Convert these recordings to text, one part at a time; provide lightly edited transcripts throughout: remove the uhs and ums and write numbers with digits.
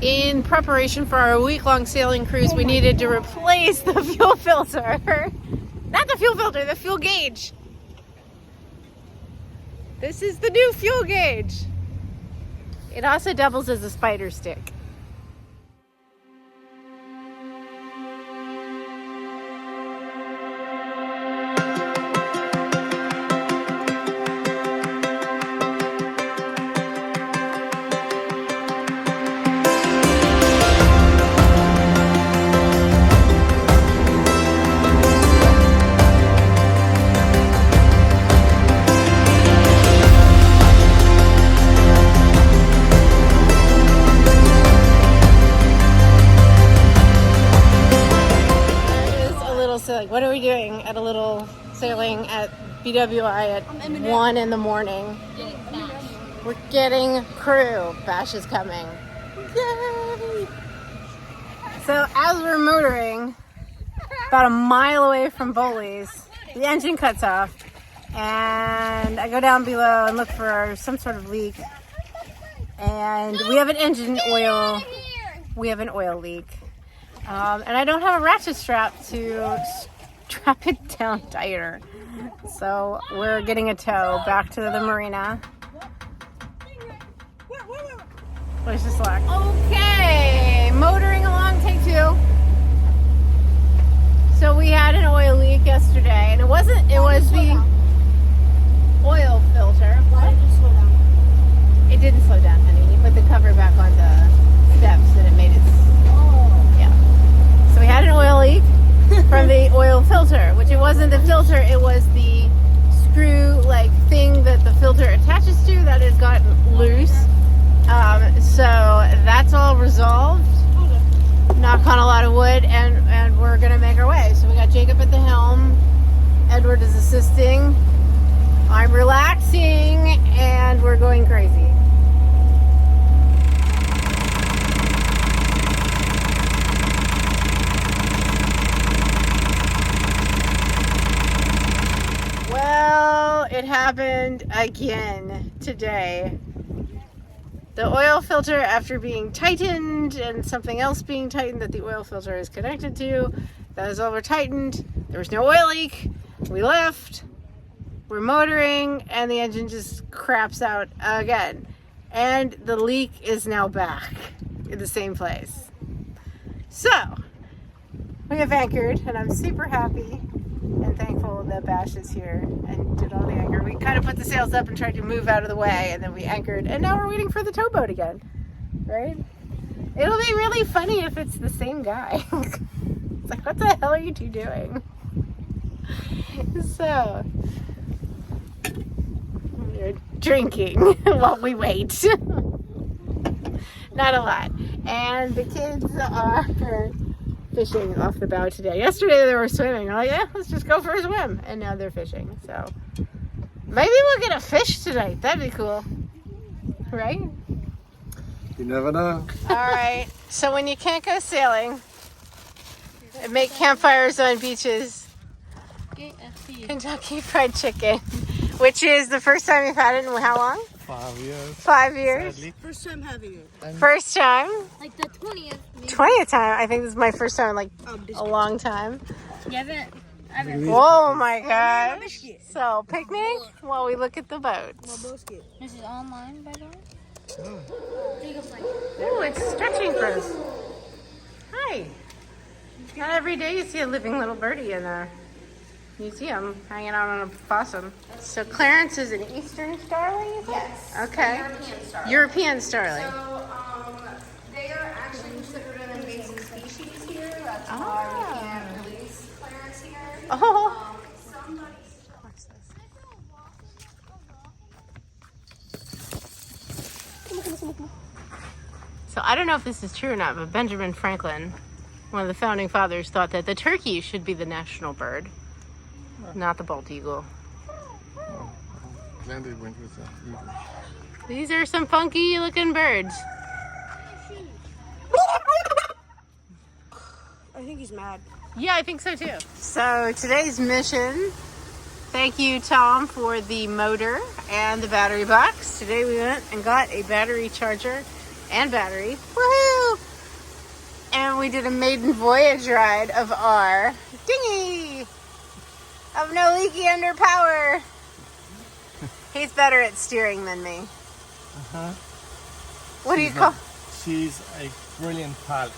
In preparation for our week-long sailing cruise, we needed to replace the fuel filter. Not the fuel filter, the fuel gauge. This is the new fuel gauge. It also doubles as a spider stick. What are we doing at a little sailing at BWI at 1 in the morning? We're getting crew. Bash is coming. Yay! So as we're motoring about a mile away from Bowley's, the engine cuts off and I go down below and look for some sort of leak, and we have an engine oil. We have an oil leak. And I don't have a ratchet strap to strap it down tighter. So we're getting a tow back to the marina. Wish us luck. Okay, motoring along, take 2. So we had an oil leak yesterday, and it was the oil filter. It didn't slow down, honey. You put the cover back on the steps and it made it. So we had an oil leak from the oil filter, which it wasn't the filter, it was the screw-like thing that the filter attaches to that has gotten loose. So that's all resolved. Knock on a lot of wood, and we're gonna make our way. So we got Jacob at the helm. Edward is assisting. I'm relaxing, and we're going crazy. Well, it happened again today. The oil filter, after being tightened and something else being tightened that the oil filter is connected to, that is over tightened. There was no oil leak. We left. We're motoring and the engine just craps out again. And the leak is now back in the same place. So, we have anchored and I'm super happy and thankful that Bash is here and did all the anchor. We kind of put the sails up and tried to move out of the way, and then we anchored, and now we're waiting for the towboat again, right? It'll be really funny if it's the same guy. It's like, what the hell are you two doing? So, we're drinking while we wait. Not a lot. And the kids are fishing off the bow today. Yesterday they were swimming. We're like, yeah, let's just go for a swim. And now they're fishing. So maybe we'll get a fish tonight. That'd be cool. Right? You never know. All right. So when you can't go sailing and make campfires on beaches, Kentucky Fried Chicken, which is the first time you've had it in how long? 5 years. 5 years? Sadly. First time having it. First time? Like the 20th. 20th time. I think this is my first time in like a long time. You haven't. Oh my gosh. So, picnic while we look at the boats. This is online, by the way. Oh, it's stretching for us. Hi. Not every day you see a living little birdie in a museum hanging out on a possum. So Clarence is an Eastern Starling, is it? Yes. Okay. European starling. European Starling. So they are actually considered an invasive species here. That's why we can't release Clarence here. Oh. Watch this. So I don't know if this is true or not, but Benjamin Franklin, one of the founding fathers, thought that the turkey should be the national bird, not the bald eagle. Glad they went with that eagle. These are some funky looking birds. I think he's mad. Yeah, I think so too. So today's mission, thank you Tom for the motor and the battery box. Today we went and got a battery charger and battery. Woohoo! we did a maiden voyage ride of our dinghy of No Leaky Under Power. He's better at steering than me. Uh-huh. What do you call? She's a brilliant pilot.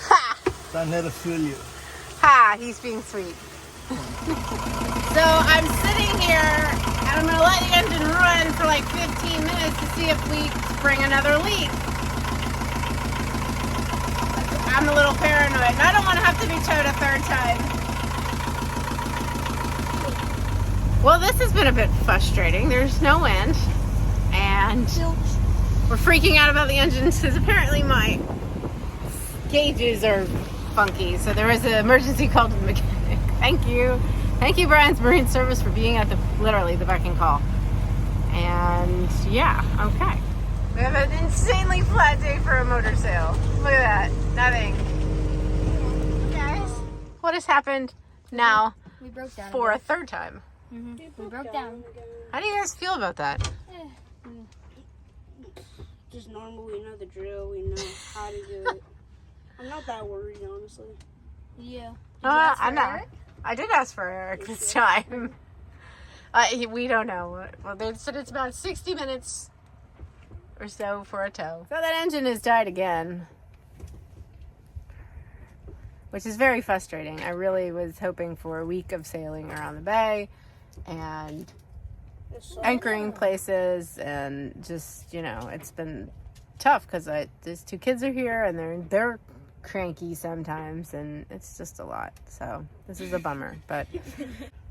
Ha! Don't let her fool you. Ha! He's being sweet. So I'm sitting here and I'm going to let the engine run for like 15 minutes to see if we spring another leak. I'm a little paranoid and I don't want to have to be towed a third time. Well, this has been a bit frustrating. There's no wind and we're freaking out about the engines because apparently my gauges are funky. So there was an emergency call to the mechanic. Thank you. Thank you, Brian's Marine Service, for being at literally the beck and call. And yeah, okay. We have an insanely flat day for a motor sail. Look at that. Nothing. Guys, what has happened now We broke down. for a third time? We broke down. How do you guys feel about that? Just normal. We know the drill. We know how to do it. I'm not that worried, honestly. Yeah. I know. I did ask for Eric this time. We don't know. Well, they said it's about 60 minutes or so for a tow. So that engine has died again, which is very frustrating. I really was hoping for a week of sailing around the bay and anchoring places, and just, you know, it's been tough because these two kids are here and they're cranky sometimes, and it's just a lot. So this is a bummer, but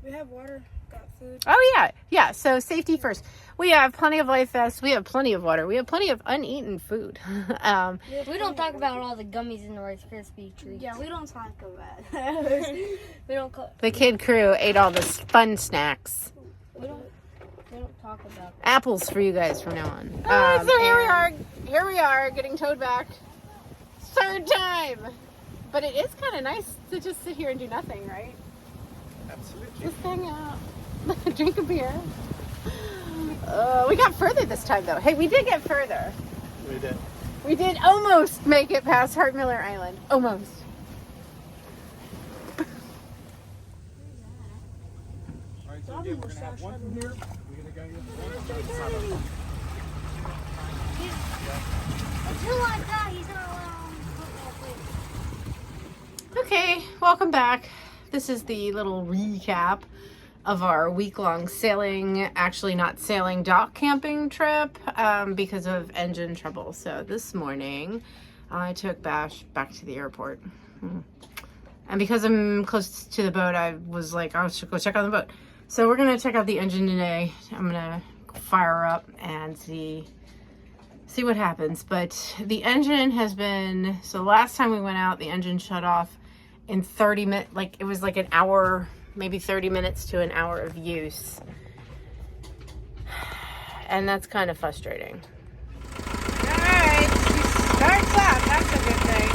We have water. Got food. oh yeah, so safety first. We have plenty of life vests, we have plenty of water, we have plenty of uneaten food. We don't talk about all the gummies in the Rice Krispie treats. Yeah, we don't talk about it. We don't. The kid crew ate all the fun snacks. We don't talk about. Apples for you guys from now on. so Here we are getting towed back. Third time. But it is kind of nice to just sit here and do nothing, right? Absolutely. Just hang out. Drink a beer. We got further this time, though. Hey, we did get further. We did. We did almost make it past Hart Miller Island. Almost. Alright, so again, we're going to have one from here. We're going to go here. Until I die, he's not allowed on football field. Okay, welcome back. This is the little recap of our week-long sailing, actually not sailing, dock camping trip because of engine trouble. So this morning I took Bash back to the airport. And because I'm close to the boat, I was like, I should go check on the boat. So we're going to check out the engine today. I'm going to fire up and see what happens. But the engine has been, so last time we went out, the engine shut off in 30 minutes, like it was like an hour, maybe 30 minutes to an hour of use. And that's kind of frustrating. All right, she starts up. That's a good thing.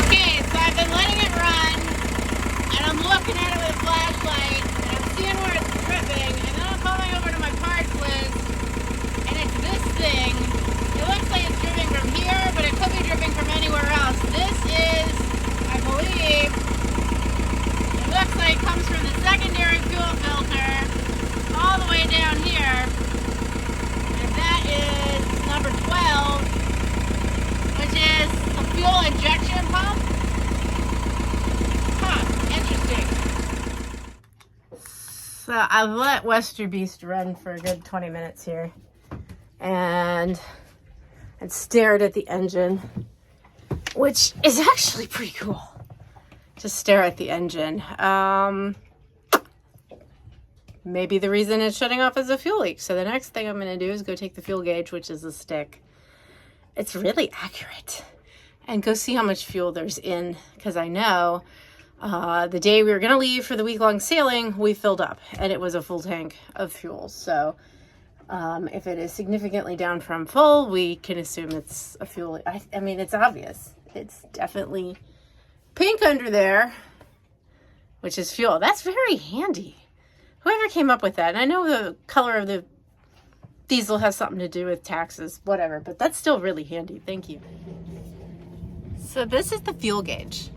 Okay, so I've been letting it run, and I'm looking at it with a flashlight, and I'm seeing where it's dripping, and then I'm coming over to my parts list, and it's this thing. It looks like it's dripping from here, but it could be dripping from anywhere else. This is, I believe, it looks like it comes from the secondary fuel filter all the way down here, and that is number 12, which is a fuel injection pump. Interesting. So I let Westerbreke run for a good 20 minutes here and stared at the engine, which is actually pretty cool. Just stare at the engine. Maybe the reason it's shutting off is a fuel leak. So the next thing I'm going to do is go take the fuel gauge, which is a stick. It's really accurate. And go see how much fuel there's in, because I know the day we were going to leave for the week-long sailing, we filled up, and it was a full tank of fuel. So if it is significantly down from full, we can assume it's a fuel. I mean, it's obvious. It's definitely pink under there, which is fuel. That's very handy. Whoever came up with that, and I know the color of the Diesel has something to do with taxes, whatever, but that's still really handy. Thank you. So this is the fuel gauge.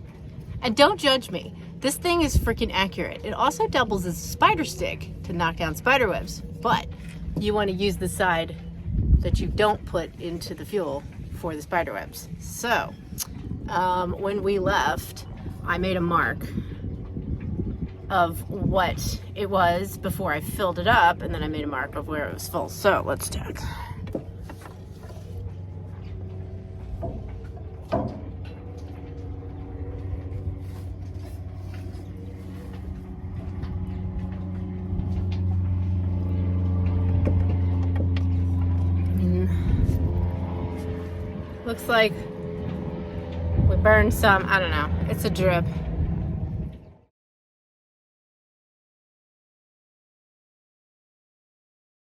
And don't judge me. This thing is freaking accurate. It also doubles as a spider stick to knock down spider webs, but you want to use the side that you don't put into the fuel for the spider webs. So when we left, I made a mark of what it was before I filled it up, and then I made a mark of where it was full. So let's check. Looks like we burned some, I don't know, it's a drip.